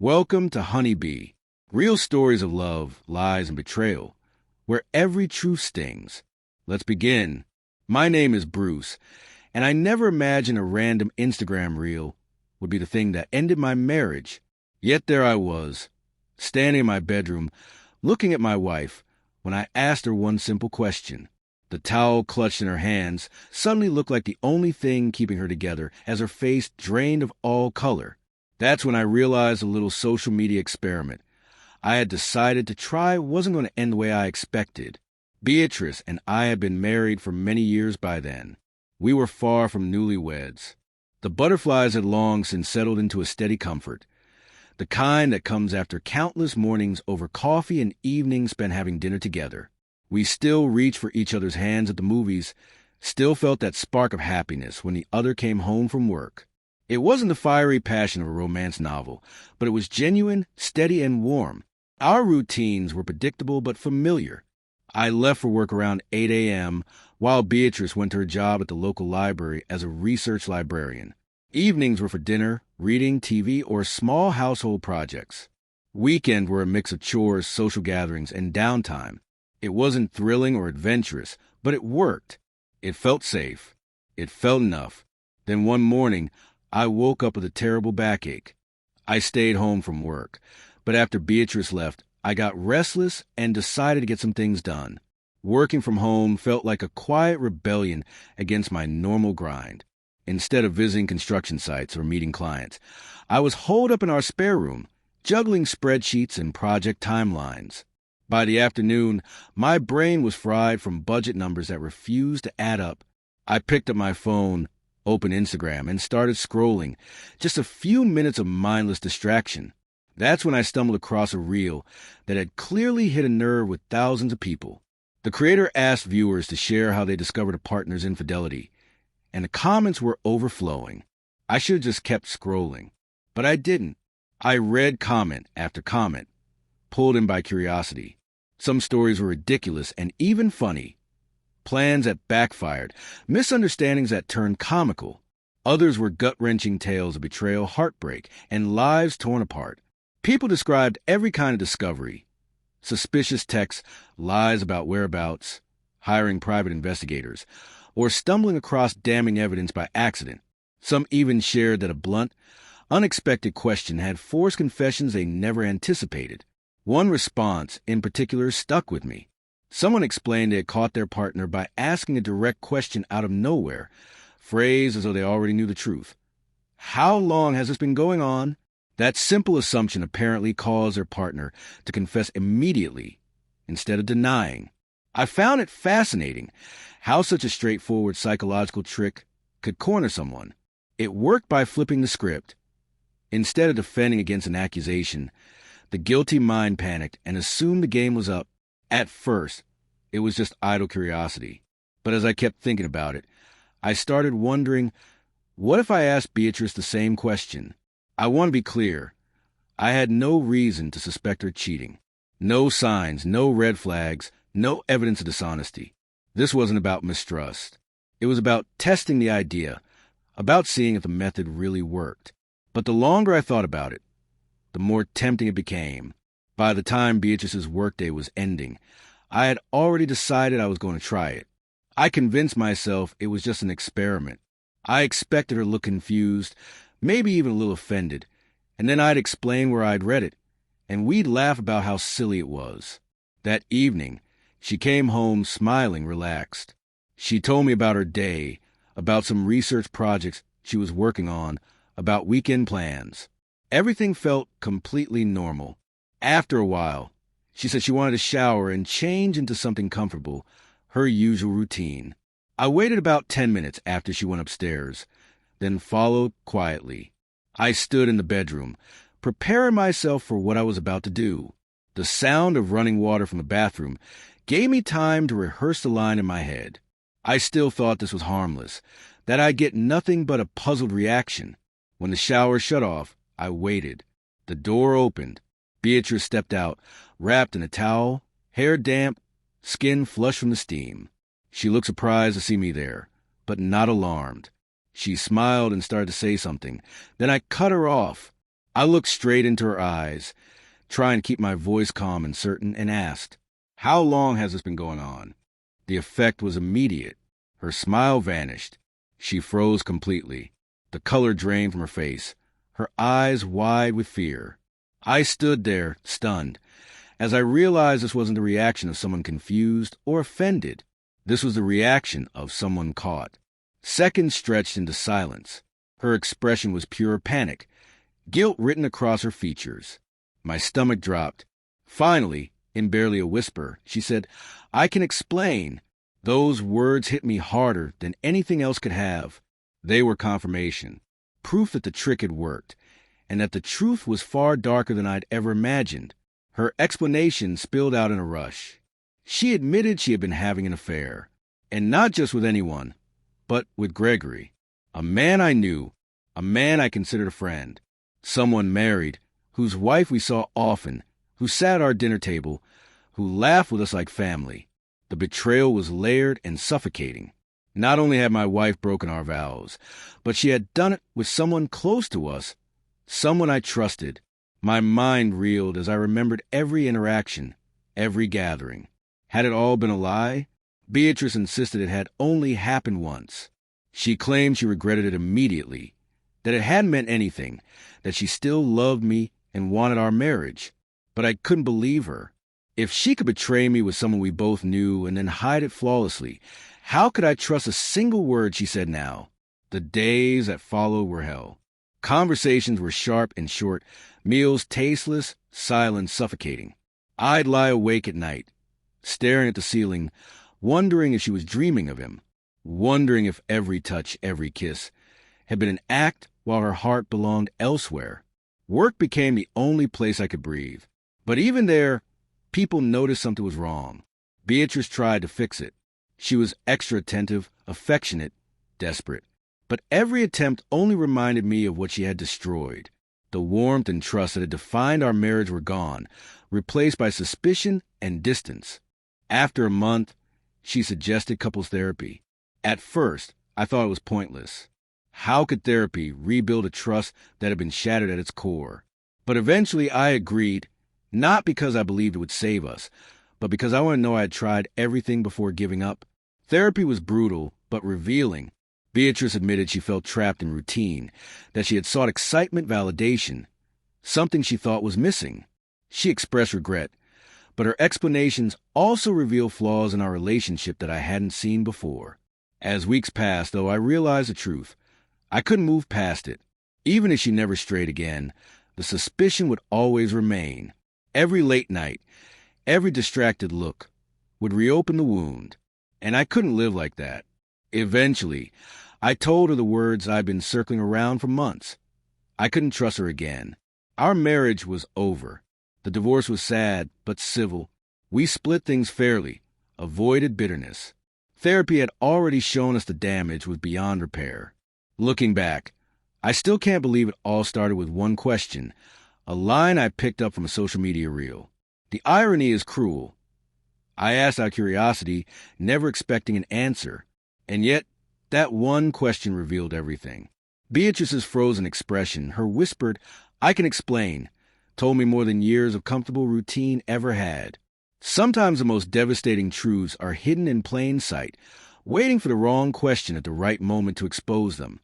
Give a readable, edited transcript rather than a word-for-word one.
Welcome to Honeybee, real stories of love, lies, and betrayal, where every truth stings. Let's begin. My name is Bruce, and I never imagined a random Instagram reel would be the thing that ended my marriage. Yet there I was, standing in my bedroom, looking at my wife, when I asked her one simple question. The towel clutched in her hands suddenly looked like the only thing keeping her together as her face drained of all color. That's when I realized a little social media experiment I had decided to try wasn't going to end the way I expected. Beatrice and I had been married for many years by then. We were far from newlyweds. The butterflies had long since settled into a steady comfort, the kind that comes after countless mornings over coffee and evenings spent having dinner together. We still reached for each other's hands at the movies, still felt that spark of happiness when the other came home from work. It wasn't the fiery passion of a romance novel, but it was genuine, steady, and warm. Our routines were predictable but familiar. I left for work around 8 a.m., while Beatrice went to her job at the local library as a research librarian. Evenings were for dinner, reading, TV, or small household projects. Weekends were a mix of chores, social gatherings, and downtime. It wasn't thrilling or adventurous, but it worked. It felt safe. It felt enough. Then one morning, I woke up with a terrible backache. I stayed home from work, but after Beatrice left, I got restless and decided to get some things done. Working from home felt like a quiet rebellion against my normal grind. Instead of visiting construction sites or meeting clients, I was holed up in our spare room, juggling spreadsheets and project timelines. By the afternoon, my brain was fried from budget numbers that refused to add up. I picked up my phone, opened Instagram, and started scrolling. Just a few minutes of mindless distraction. That's when I stumbled across a reel that had clearly hit a nerve with thousands of people. The creator asked viewers to share how they discovered a partner's infidelity, and the comments were overflowing. I should have just kept scrolling, but I didn't. I read comment after comment, pulled in by curiosity. Some stories were ridiculous and even funny. Plans that backfired, misunderstandings that turned comical. Others were gut-wrenching tales of betrayal, heartbreak, and lives torn apart. People described every kind of discovery. Suspicious texts, lies about whereabouts, hiring private investigators, or stumbling across damning evidence by accident. Some even shared that a blunt, unexpected question had forced confessions they never anticipated. One response, in particular, stuck with me. Someone explained they had caught their partner by asking a direct question out of nowhere, phrased as though they already knew the truth. How long has this been going on? That simple assumption apparently caused their partner to confess immediately, instead of denying. I found it fascinating how such a straightforward psychological trick could corner someone. It worked by flipping the script. Instead of defending against an accusation, the guilty mind panicked and assumed the game was up. At first, it was just idle curiosity. But as I kept thinking about it, I started wondering, what if I asked Beatrice the same question? I want to be clear. I had no reason to suspect her cheating. No signs, no red flags, no evidence of dishonesty. This wasn't about mistrust. It was about testing the idea, about seeing if the method really worked. But the longer I thought about it, the more tempting it became. By the time Beatrice's workday was ending, I had already decided I was going to try it. I convinced myself it was just an experiment. I expected her to look confused, maybe even a little offended, and then I'd explain where I'd read it, and we'd laugh about how silly it was. That evening, she came home smiling, relaxed. She told me about her day, about some research projects she was working on, about weekend plans. Everything felt completely normal. After a while, she said she wanted to shower and change into something comfortable, her usual routine. I waited about 10 minutes after she went upstairs, then followed quietly. I stood in the bedroom, preparing myself for what I was about to do. The sound of running water from the bathroom gave me time to rehearse the line in my head. I still thought this was harmless, that I'd get nothing but a puzzled reaction. When the shower shut off, I waited. The door opened. Beatrice stepped out, wrapped in a towel, hair damp, skin flushed from the steam. She looked surprised to see me there, but not alarmed. She smiled and started to say something. Then I cut her off. I looked straight into her eyes, trying to keep my voice calm and certain, and asked, "How long has this been going on?" The effect was immediate. Her smile vanished. She froze completely. The color drained from her face, her eyes wide with fear. I stood there, stunned, as I realized this wasn't the reaction of someone confused or offended. This was the reaction of someone caught. Seconds stretched into silence. Her expression was pure panic, guilt written across her features. My stomach dropped. Finally, in barely a whisper, she said, "I can explain." Those words hit me harder than anything else could have. They were confirmation, proof that the trick had worked, and that the truth was far darker than I'd ever imagined. Her explanation spilled out in a rush. She admitted she had been having an affair, and not just with anyone, but with Gregory, a man I knew, a man I considered a friend, someone married, whose wife we saw often, who sat at our dinner table, who laughed with us like family. The betrayal was layered and suffocating. Not only had my wife broken our vows, but she had done it with someone close to us, someone I trusted. My mind reeled as I remembered every interaction, every gathering. Had it all been a lie? Beatrice insisted it had only happened once. She claimed she regretted it immediately, that it hadn't meant anything, that she still loved me and wanted our marriage. But I couldn't believe her. If she could betray me with someone we both knew and then hide it flawlessly, how could I trust a single word she said now? The days that followed were hell. Conversations were sharp and short, meals tasteless, silence suffocating. I'd lie awake at night, staring at the ceiling, wondering if she was dreaming of him, wondering if every touch, every kiss had been an act while her heart belonged elsewhere. Work became the only place I could breathe. But even there, people noticed something was wrong. Beatrice tried to fix it. She was extra attentive, affectionate, desperate. But every attempt only reminded me of what she had destroyed. The warmth and trust that had defined our marriage were gone, replaced by suspicion and distance. After a month, she suggested couples therapy. At first, I thought it was pointless. How could therapy rebuild a trust that had been shattered at its core? But eventually I agreed, not because I believed it would save us, but because I wanted to know I had tried everything before giving up. Therapy was brutal, but revealing. Beatrice admitted she felt trapped in routine, that she had sought excitement, validation, something she thought was missing. She expressed regret, but her explanations also revealed flaws in our relationship that I hadn't seen before. As weeks passed, though, I realized the truth. I couldn't move past it. Even if she never strayed again, the suspicion would always remain. Every late night, every distracted look would reopen the wound, and I couldn't live like that. Eventually, I told her the words I'd been circling around for months. I couldn't trust her again. Our marriage was over. The divorce was sad, but civil. We split things fairly, avoided bitterness. Therapy had already shown us the damage was beyond repair. Looking back, I still can't believe it all started with one question, a line I picked up from a social media reel. The irony is cruel. I asked out of curiosity, never expecting an answer, and yet that one question revealed everything. Beatrice's frozen expression, her whispered, "I can explain," told me more than years of comfortable routine ever had. Sometimes the most devastating truths are hidden in plain sight, waiting for the wrong question at the right moment to expose them.